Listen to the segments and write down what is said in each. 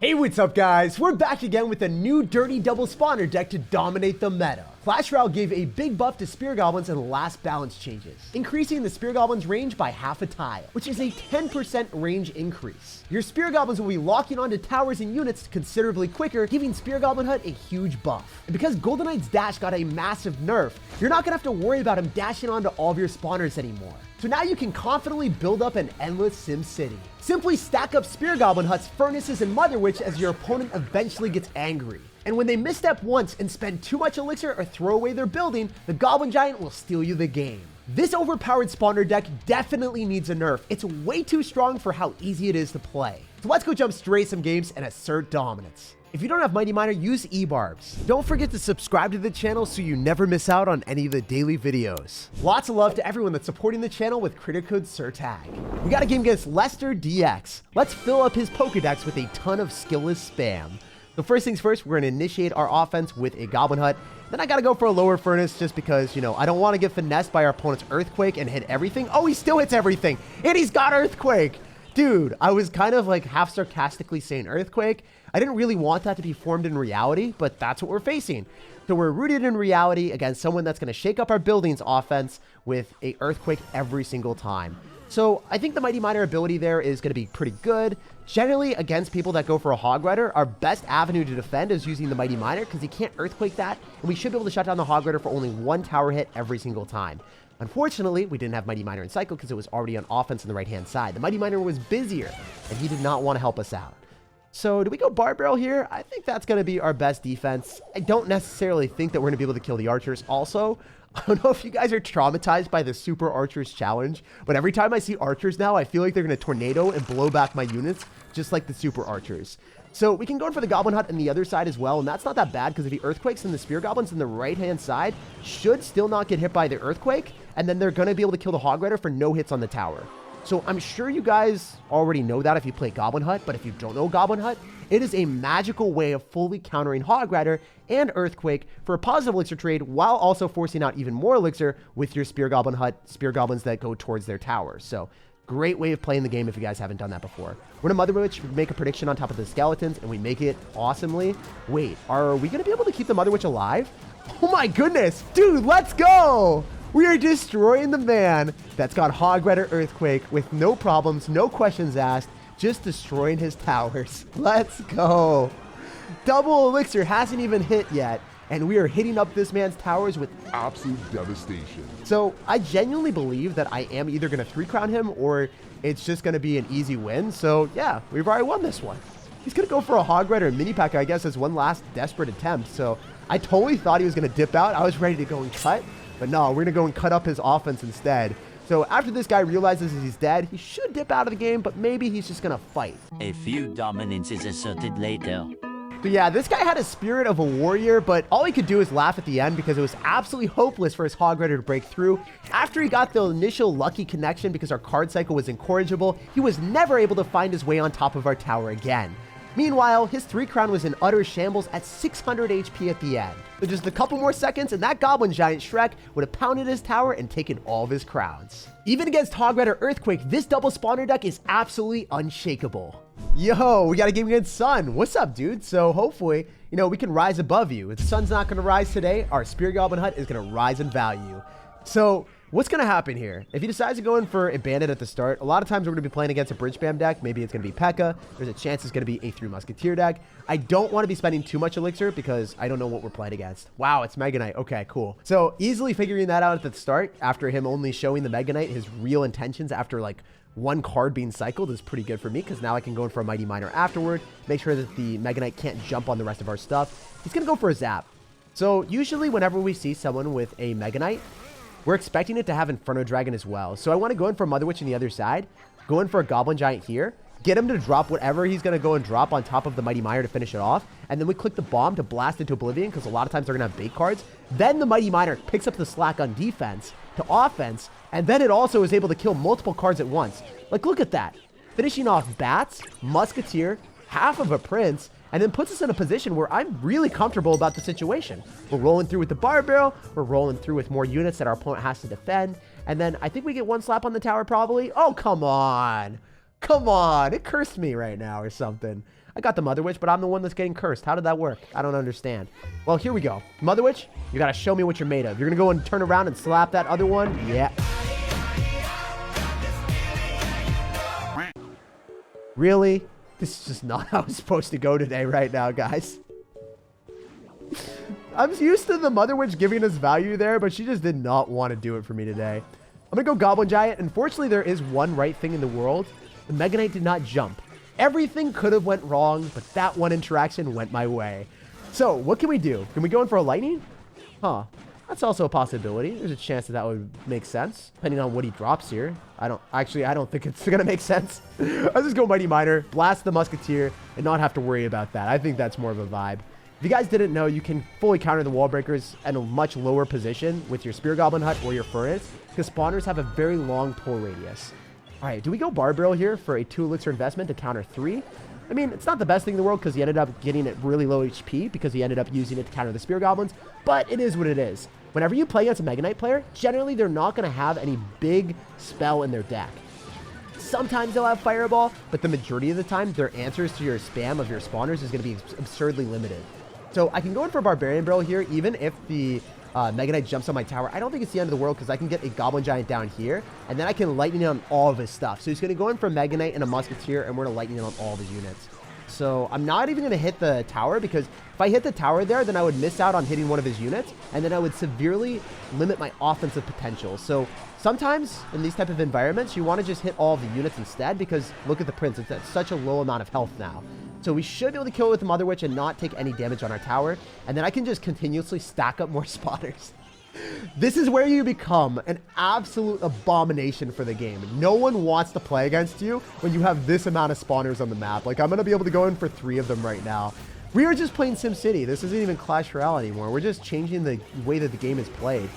Hey, what's up guys? We're back again with a new dirty double spawner deck to dominate the meta. Clash Royale gave a big buff to Spear Goblins in the last balance changes, increasing the Spear Goblins range by half a tile, which is a 10% range increase. Your Spear Goblins will be locking onto towers and units considerably quicker, giving Spear Goblin Hut a huge buff. And because Golden Knight's dash got a massive nerf, you're not gonna have to worry about him dashing onto all of your spawners anymore. So now you can confidently build up an endless Sim City. Simply stack up Spear Goblin Huts, Furnaces, and Mother Witch as your opponent eventually gets angry. And when they misstep once and spend too much elixir or throw away their building, the Goblin Giant will steal you the game. This overpowered spawner deck definitely needs a nerf. It's way too strong for how easy it is to play. So let's go jump straight some games and assert dominance. If you don't have Mighty Miner, use E-Barbs. Don't forget to subscribe to the channel so you never miss out on any of the daily videos. Lots of love to everyone that's supporting the channel with credit code SirTag. We got a game against Lester DX. Let's fill up his Pokedex with a ton of skillless spam. So first things first, we're gonna initiate our offense with a Goblin Hut. Then I gotta go for a lower furnace just because, I don't wanna get finessed by our opponent's Earthquake and hit everything. Oh, he still hits everything, and he's got Earthquake. Dude, I was kind of like half sarcastically saying Earthquake. I didn't really want that to be formed in reality, but that's what we're facing. So we're rooted in reality against someone that's gonna shake up our buildings offense with a Earthquake every single time. So I think the Mighty Miner ability there is going to be pretty good. Generally, against people that go for a Hog Rider, our best avenue to defend is using the Mighty Miner because he can't Earthquake that, and we should be able to shut down the Hog Rider for only one tower hit every single time. Unfortunately, we didn't have Mighty Miner in cycle because it was already on offense on the right-hand side. The Mighty Miner was busier, and he did not want to help us out. So do we go Bar Barrel here? I think that's going to be our best defense. I don't necessarily think that we're going to be able to kill the archers. Also, I don't know if you guys are traumatized by the Super Archers challenge, but every time I see archers now, I feel like they're going to tornado and blow back my units, just like the Super Archers. So we can go in for the Goblin Hut on the other side as well, and that's not that bad because if he Earthquakes, then the Spear Goblins on the right-hand side should still not get hit by the Earthquake, and then they're going to be able to kill the Hog Rider for no hits on the tower. So I'm sure you guys already know that if you play Goblin Hut, but if you don't know Goblin Hut, it is a magical way of fully countering Hog Rider and Earthquake for a positive elixir trade while also forcing out even more elixir with your Spear Goblin Hut, Spear Goblins that go towards their tower. So great way of playing the game if you guys haven't done that before. We're gonna Mother Witch, make a prediction on top of the skeletons, and we make it awesomely. Wait, are we gonna be able to keep the Mother Witch alive? Oh my goodness, dude, let's go! We are destroying the man that's got Hog Rider Earthquake with no problems, no questions asked, just destroying his towers. Let's go. Double elixir hasn't even hit yet, and we are hitting up this man's towers with absolute devastation. So I genuinely believe that I am either going to 3-crown him or it's just going to be an easy win. So yeah, we've already won this one. He's going to go for a Hog Rider mini pack, I guess, as one last desperate attempt. So I totally thought he was going to dip out. I was ready to go and cut, but no, we're going to go and cut up his offense instead. So after this guy realizes he's dead, he should dip out of the game, but maybe he's just going to fight. A few dominance is asserted later. But yeah, this guy had a spirit of a warrior, but all he could do is laugh at the end because it was absolutely hopeless for his Hog Rider to break through. After he got the initial lucky connection because our card cycle was incorrigible, he was never able to find his way on top of our tower again. Meanwhile, his 3-crown was in utter shambles at 600 HP at the end. With just a couple more seconds, and that Goblin Giant Shrek would have pounded his tower and taken all of his crowns. Even against Hog Rider Earthquake, this double spawner deck is absolutely unshakable. Yo, we got a game against Sun. What's up, dude? So hopefully, we can rise above you. If the Sun's not going to rise today, our Spear Goblin Hut is going to rise in value. So what's going to happen here? If he decides to go in for a Bandit at the start, a lot of times we're going to be playing against a Bridge Spam deck. Maybe it's going to be P.E.K.K.A. There's a chance it's going to be a 3 Musketeer deck. I don't want to be spending too much elixir because I don't know what we're playing against. Wow, it's Mega Knight. Okay, cool. So easily figuring that out at the start after him only showing the Mega Knight his real intentions after like one card being cycled is pretty good for me because now I can go in for a Mighty Miner afterward, make sure that the Mega Knight can't jump on the rest of our stuff. He's going to go for a Zap. So usually whenever we see someone with a Mega Knight, we're expecting it to have Inferno Dragon as well. So I want to go in for Mother Witch on the other side, go in for a Goblin Giant here, get him to drop whatever he's going to go and drop on top of the Mighty Miner to finish it off, and then we click the bomb to blast into Oblivion because a lot of times they're going to have bait cards. Then the Mighty Miner picks up the slack on defense to offense, and then it also is able to kill multiple cards at once. Like, look at that. Finishing off Bats, Musketeer, half of a Prince, and then puts us in a position where I'm really comfortable about the situation. We're rolling through with the Bar Barrel, we're rolling through with more units that our opponent has to defend, and then I think we get one slap on the tower probably. Oh, come on. Come on, it cursed me right now or something. I got the Mother Witch, but I'm the one that's getting cursed. How did that work? I don't understand. Well, here we go. Mother Witch, you gotta show me what you're made of. You're gonna go and turn around and slap that other one? Yeah. Really? This is just not how it's supposed to go today right now, guys. I'm used to the Mother Witch giving us value there, but she just did not want to do it for me today. I'm gonna go Goblin Giant. Unfortunately, there is one right thing in the world. The Mega Knight did not jump. Everything could have went wrong, but that one interaction went my way. So what can we do? Can we go in for a lightning? Huh. That's also a possibility. There's a chance that that would make sense, depending on what he drops here. I don't think it's gonna make sense. I'll just go Mighty Miner, blast the Musketeer, and not have to worry about that. I think that's more of a vibe. If you guys didn't know, you can fully counter the wall breakers at a much lower position with your Spear Goblin Hut or your Furnace, because spawners have a very long pull radius. All right, do we go Bar Barrel here for a 2 elixir investment to counter 3? I mean, it's not the best thing in the world because he ended up getting it really low HP because he ended up using it to counter the Spear Goblins, but it is what it is. Whenever you play against a Mega Knight player, generally they're not going to have any big spell in their deck. Sometimes they'll have Fireball, but the majority of the time, their answers to your spam of your spawners is going to be absurdly limited. So I can go in for Barbarian Barrel here, even if the Mega Knight jumps on my tower. I don't think it's the end of the world because I can get a Goblin Giant down here, and then I can lightning on all of his stuff. So he's going to go in for Mega Knight and a Musketeer, and we're going to lightning on all of his units. So I'm not even going to hit the tower because if I hit the tower there, then I would miss out on hitting one of his units, and then I would severely limit my offensive potential. So sometimes in these type of environments, you want to just hit all of the units instead because look at the Prince. It's at such a low amount of health now. So we should be able to kill it with the Mother Witch and not take any damage on our tower. And then I can just continuously stack up more spawners. This is where you become an absolute abomination for the game. No one wants to play against you when you have this amount of spawners on the map. Like, I'm going to be able to go in for 3 of them right now. We are just playing SimCity. This isn't even Clash Royale anymore. We're just changing the way that the game is played.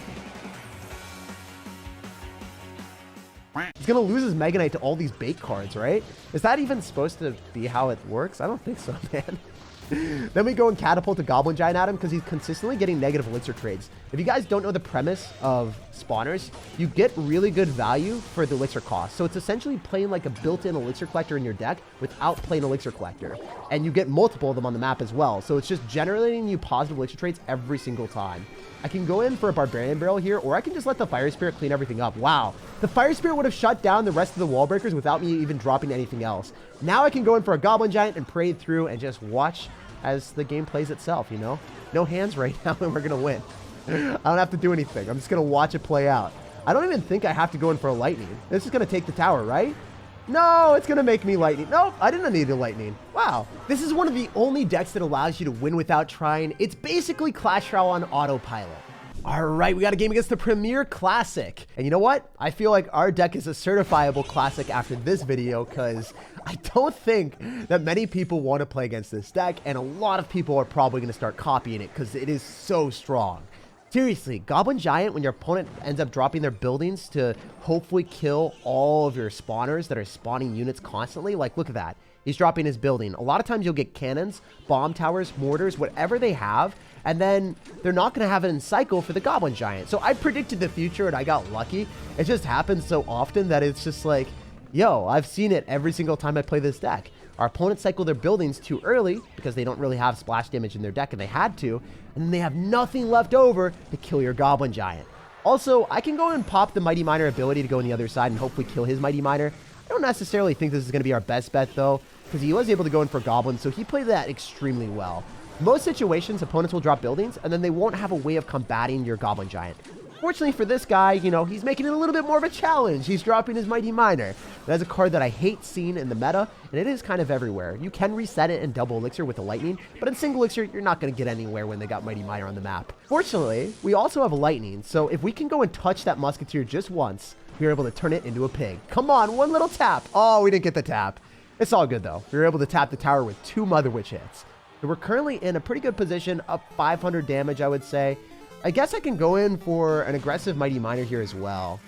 He's going to lose his Mega Knight to all these bait cards, right? Is that even supposed to be how it works? I don't think so, man. Then we go and catapult a Goblin Giant at him because he's consistently getting negative elixir trades. If you guys don't know the premise of spawners, you get really good value for the elixir cost. So it's essentially playing like a built-in elixir collector in your deck without playing elixir collector. And you get multiple of them on the map as well. So it's just generating you positive elixir trades every single time. I can go in for a Barbarian Barrel here, or I can just let the Fire Spirit clean everything up. Wow. The Fire Spirit would have shut down the rest of the wall breakers without me even dropping anything else. Now I can go in for a Goblin Giant and parade through and just watch as the game plays itself, you know? No hands right now and we're going to win. I don't have to do anything. I'm just going to watch it play out. I don't even think I have to go in for a Lightning. This is going to take the tower, right? No, it's going to make me Lightning. Nope, I didn't need a Lightning. Wow. This is one of the only decks that allows you to win without trying. It's basically Clash Royale on autopilot. All right, we got a game against the Premier Classic. And you know what? I feel like our deck is a certifiable classic after this video because I don't think that many people want to play against this deck, and a lot of people are probably going to start copying it because it is so strong. Seriously, Goblin Giant, when your opponent ends up dropping their buildings to hopefully kill all of your spawners that are spawning units constantly, like look at that. He's dropping his building. A lot of times you'll get cannons, bomb towers, mortars, whatever they have, and then they're not going to have it in cycle for the Goblin Giant. So I predicted the future and I got lucky. It just happens so often that it's just like, yo, I've seen it every single time I play this deck. Our opponents cycle their buildings too early because they don't really have splash damage in their deck and they had to, and then they have nothing left over to kill your Goblin Giant. Also, I can go and pop the Mighty Miner ability to go on the other side and hopefully kill his Mighty Miner. I don't necessarily think this is going to be our best bet though, because he was able to go in for Goblin, so he played that extremely well. Most situations, opponents will drop buildings, and then they won't have a way of combating your Goblin Giant. Fortunately for this guy, you know, he's making it a little bit more of a challenge. He's dropping his Mighty Miner. That's a card that I hate seeing in the meta, and it is kind of everywhere. You can reset it in double elixir with a lightning, but in single elixir, you're not going to get anywhere when they got Mighty Miner on the map. Fortunately, we also have a lightning, so if we can go and touch that Musketeer just once, we are able to turn it into a pig. Come on, one little tap. Oh, we didn't get the tap. It's all good though. We were able to tap the tower with 2 Mother Witch hits. So we're currently in a pretty good position, up 500 damage, I would say. I guess I can go in for an aggressive Mighty Miner here as well.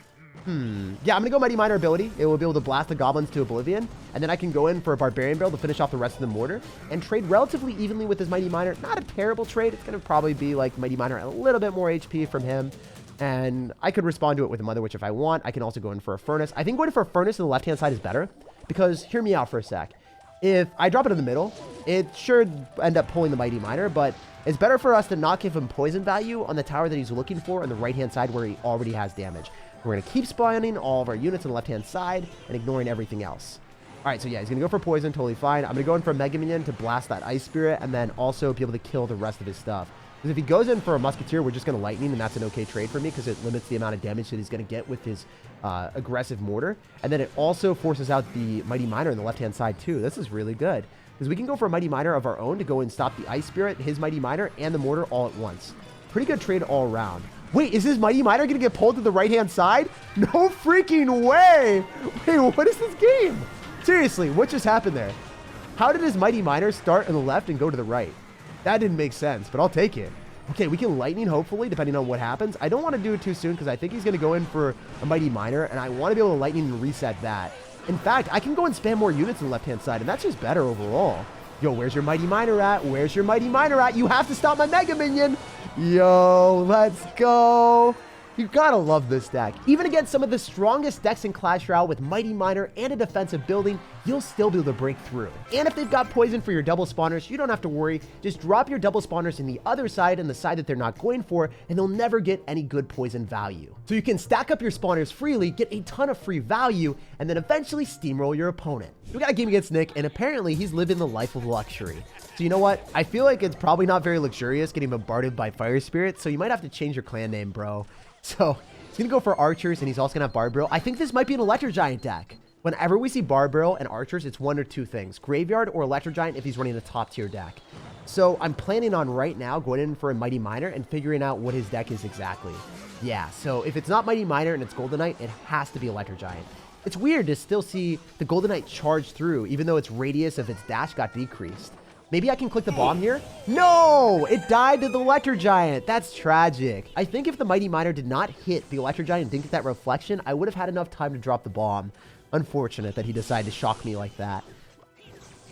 Yeah, I'm going to go Mighty Miner ability. It will be able to blast the goblins to oblivion. And then I can go in for a Barbarian Barrel to finish off the rest of the mortar and trade relatively evenly with his Mighty Miner. Not a terrible trade. It's going to probably be like Mighty Miner, a little bit more HP from him. And I could respond to it with a Mother Witch if I want. I can also go in for a Furnace. I think going for a Furnace on the left-hand side is better Because hear me out for a sec. If I drop it in the middle, it should end up pulling the Mighty Miner, but it's better for us to not give him poison value on the tower that he's looking for on the right-hand side where he already has damage. We're going to keep spawning all of our units on the left-hand side and ignoring everything else. All right, so yeah, he's going to go for poison, totally fine. I'm going to go in for a Mega Minion to blast that Ice Spirit and then also be able to kill the rest of his stuff. Because if he goes in for a Musketeer, we're just going to Lightning, and that's an okay trade for me because it limits the amount of damage that he's going to get with his aggressive Mortar. And then it also forces out the Mighty Miner on the left-hand side too. This is really good. Because we can go for a Mighty Miner of our own to go and stop the Ice Spirit, his Mighty Miner, and the Mortar all at once. Pretty good trade all around. Wait, is his Mighty Miner going to get pulled to the right-hand side? No freaking way! Wait, what is this game? Seriously, what just happened there? How did his Mighty Miner start on the left and go to the right? That didn't make sense, but I'll take it. Okay, we can Lightning, hopefully, depending on what happens. I don't want to do it too soon because I think he's going to go in for a Mighty Miner, and I want to be able to Lightning and reset that. In fact, I can go and spam more units on the left-hand side, and that's just better overall. Yo, where's your Mighty Miner at? Where's your Mighty Miner at? You have to stop my Mega Minion. Yo, let's go. You gotta love this deck. Even against some of the strongest decks in Clash Royale with Mighty Miner and a defensive building, you'll still be able to break through. And if they've got poison for your double spawners, you don't have to worry. Just drop your double spawners in the other side and the side that they're not going for, and they'll never get any good poison value. So you can stack up your spawners freely, get a ton of free value, and then eventually steamroll your opponent. We got a game against Nick, and apparently he's living the life of luxury. So you know what? I feel like it's probably not very luxurious getting bombarded by fire spirits, so you might have to change your clan name, bro. So he's going to go for archers, and he's also going to have Barb Barrel. I think this might be an Electro Giant deck. Whenever we see Barb Barrel and archers, it's one or two things. Graveyard or Electro Giant if he's running a top tier deck. So I'm planning on right now going in for a Mighty Miner and figuring out what his deck is exactly. Yeah, so if it's not Mighty Miner and it's Golden Knight, it has to be Electro Giant. It's weird to still see the Golden Knight charge through, even though its radius of its dash got decreased. Maybe I can click the bomb here? No! It died to the Electro Giant. That's tragic. I think if the Mighty Miner did not hit the Electro Giant and didn't get that reflection, I would have had enough time to drop the bomb. Unfortunate that he decided to shock me like that.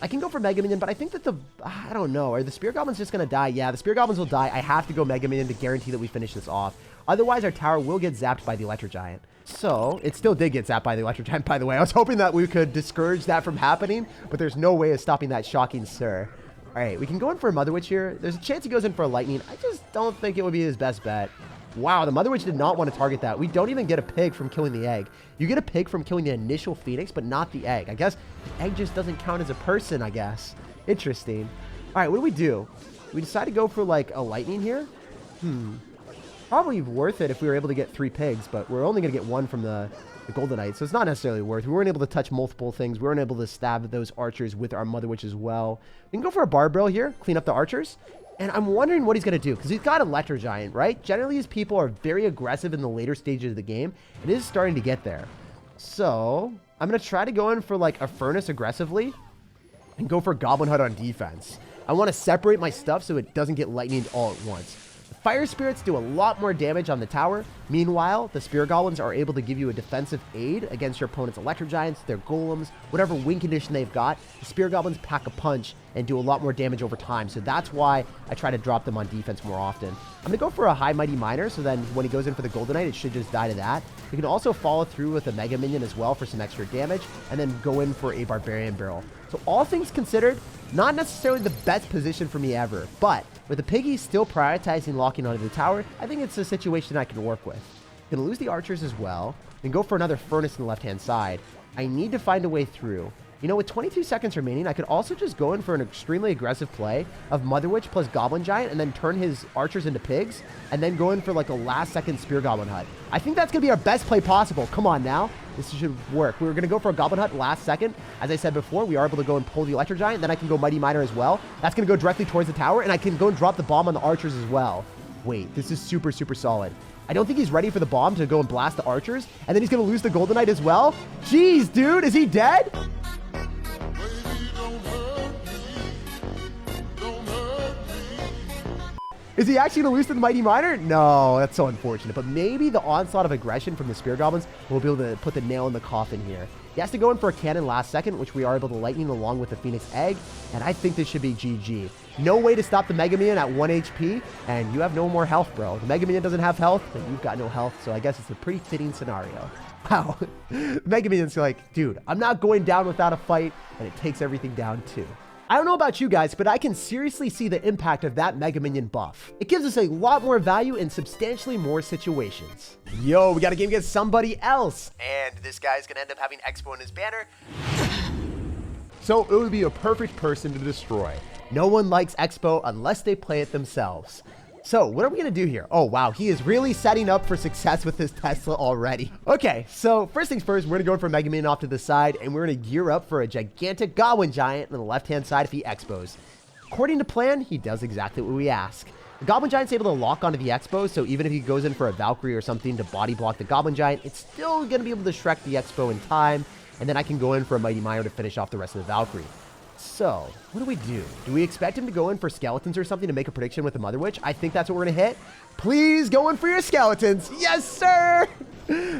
I can go for Mega Minion, but I think that I don't know. Are the Spear Goblins just going to die? Yeah, the Spear Goblins will die. I have to go Mega Minion to guarantee that we finish this off. Otherwise, our tower will get zapped by the Electro Giant. So, it still did get zapped by the Electro Giant, by the way. I was hoping that we could discourage that from happening, but there's no way of stopping that shocking sir. All right, we can go in for a Mother Witch here. There's a chance he goes in for a Lightning. I just don't think it would be his best bet. Wow, the Mother Witch did not want to target that. We don't even get a pig from killing the egg. You get a pig from killing the initial Phoenix, but not the egg. I guess the egg just doesn't count as a person, I guess. Interesting. All right, what do? We decide to go for, like, a Lightning here? Probably worth it if we were able to get 3 pigs, but we're only going to get 1 from the Golden Knight, so it's not necessarily worth it. We weren't able to touch multiple things. We weren't able to stab those archers with our Mother Witch as well. We can go for a Barb Barrel here, clean up the archers. And I'm wondering what he's going to do, because he's got Electro Giant, right? Generally, his people are very aggressive in the later stages of the game. It is starting to get there. So, I'm going to try to go in for, like, a Furnace aggressively and go for Goblin Hut on defense. I want to separate my stuff so it doesn't get lightninged all at once. Fire Spirits do a lot more damage on the tower. Meanwhile, the Spear Goblins are able to give you a defensive aid against your opponent's Electro Giants, their Golems, whatever win condition they've got. The Spear Goblins pack a punch and do a lot more damage over time, so that's why I try to drop them on defense more often. I'm going to go for a High Mighty Miner, so then when he goes in for the Golden Knight, it should just die to that. You can also follow through with a Mega Minion as well for some extra damage, and then go in for a Barbarian Barrel. So all things considered, not necessarily the best position for me ever, but with the Piggy still prioritizing locking onto the tower, I think it's a situation I can work with. Gonna lose the archers as well, and go for another Furnace on the left-hand side. I need to find a way through. You know, with 22 seconds remaining, I could also just go in for an extremely aggressive play of Mother Witch plus Goblin Giant and then turn his archers into pigs and then go in for like a last-second Spear Goblin Hut. I think that's going to be our best play possible. Come on now. This should work. We were going to go for a Goblin Hut last second. As I said before, we are able to go and pull the Electro Giant. Then I can go Mighty Miner as well. That's going to go directly towards the tower, and I can go and drop the bomb on the archers as well. Wait, this is super, super solid. I don't think he's ready for the bomb to go and blast the archers, and then he's going to lose the Golden Knight as well. Jeez, dude, is he dead? Is he actually going to lose to the Mighty Miner? No, that's so unfortunate. But maybe the onslaught of aggression from the Spear Goblins will be able to put the nail in the coffin here. He has to go in for a cannon last second, which we are able to lightning along with the Phoenix Egg, and I think this should be GG. No way to stop the Mega Minion at 1 HP, and you have no more health, bro. The Mega Minion doesn't have health, and you've got no health, so I guess it's a pretty fitting scenario. Wow. Mega Minion's like, dude, I'm not going down without a fight, and it takes everything down too. I don't know about you guys, but I can seriously see the impact of that Mega Minion buff. It gives us a lot more value in substantially more situations. Yo, we got a game against somebody else. And this guy's gonna end up having Expo in his banner. So it would be a perfect person to destroy. No one likes Expo unless they play it themselves. So what are we gonna do here? Oh wow, he is really setting up for success with his Tesla already. Okay, so first things first, we're gonna go in for Mega Minion off to the side, and we're gonna gear up for a gigantic Goblin Giant on the left-hand side if he Expos. According to plan, he does exactly what we ask. The Goblin Giant's able to lock onto the Expo, so even if he goes in for a Valkyrie or something to body block the Goblin Giant, it's still gonna be able to Shrek the Expo in time, and then I can go in for a Mighty Mire to finish off the rest of the Valkyrie. So, what do we do? Do we expect him to go in for skeletons or something to make a prediction with the Mother Witch? I think that's what we're going to hit. Please go in for your skeletons. Yes, sir!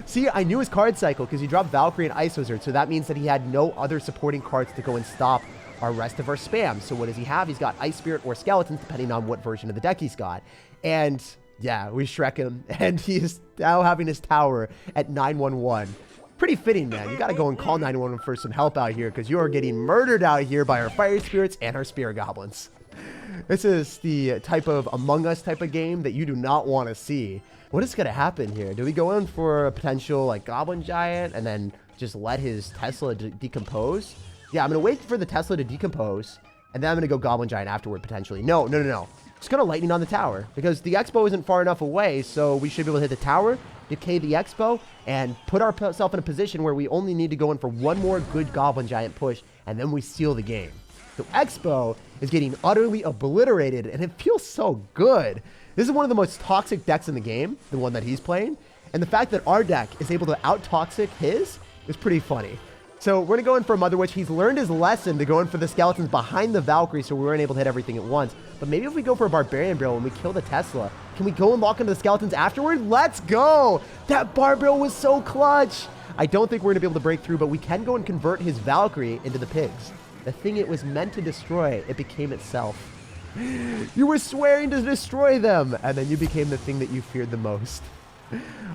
See, I knew his card cycle because he dropped Valkyrie and Ice Wizard, so that means that he had no other supporting cards to go and stop our rest of our spam. So what does he have? He's got Ice Spirit or skeletons, depending on what version of the deck he's got. And yeah, we Shrek him, and he's now having his tower at 911. Pretty fitting, man. You got to go and call 911 for some help out here because you are getting murdered out here by our fire spirits and our spirit goblins. This is the type of Among Us type of game that you do not want to see. What is going to happen here? Do we go in for a potential like Goblin Giant and then just let his Tesla decompose? Yeah, I'm going to wait for the Tesla to decompose and then I'm going to go Goblin Giant afterward potentially. No. Just going to lightning on the tower because the Expo isn't far enough away, so we should be able to hit the tower, decay the Expo, and put ourselves in a position where we only need to go in for one more good Goblin Giant push, and then we seal the game. So Expo is getting utterly obliterated, and it feels so good. This is one of the most toxic decks in the game, the one that he's playing, and the fact that our deck is able to out-toxic his is pretty funny. So we're going to go in for a Mother Witch. He's learned his lesson to go in for the skeletons behind the Valkyrie, so we weren't able to hit everything at once. But maybe if we go for a Barbarian Barrel and we kill the Tesla, can we go and lock into the skeletons afterward? Let's go! That Bar Barrel was so clutch! I don't think we're going to be able to break through, but we can go and convert his Valkyrie into the pigs. The thing it was meant to destroy, it became itself. You were swearing to destroy them, and then you became the thing that you feared the most.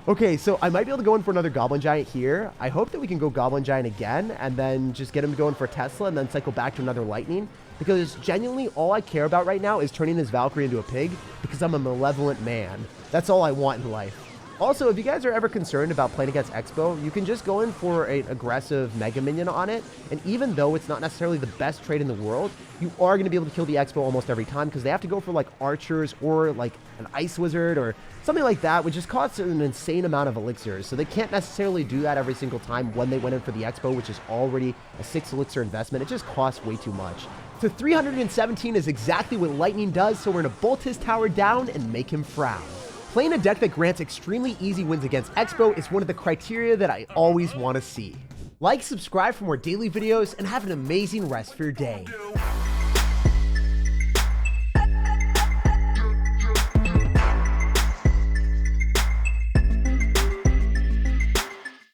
Okay, so I might be able to go in for another Goblin Giant here. I hope that we can go Goblin Giant again and then just get him going for Tesla and then cycle back to another Lightning. Because genuinely, all I care about right now is turning this Valkyrie into a pig because I'm a malevolent man. That's all I want in life. Also, if you guys are ever concerned about playing against Expo, you can just go in for an aggressive Mega Minion on it. And even though it's not necessarily the best trade in the world, you are going to be able to kill the Expo almost every time because they have to go for like archers or like an Ice Wizard or something like that, which just costs an insane amount of elixirs. So they can't necessarily do that every single time when they went in for the Expo, which is already a 6 elixir investment. It just costs way too much. So 317 is exactly what Lightning does, so we're going to bolt his tower down and make him frown. Playing a deck that grants extremely easy wins against Expo is one of the criteria that I always want to see. Like, subscribe for more daily videos, and have an amazing rest of your day.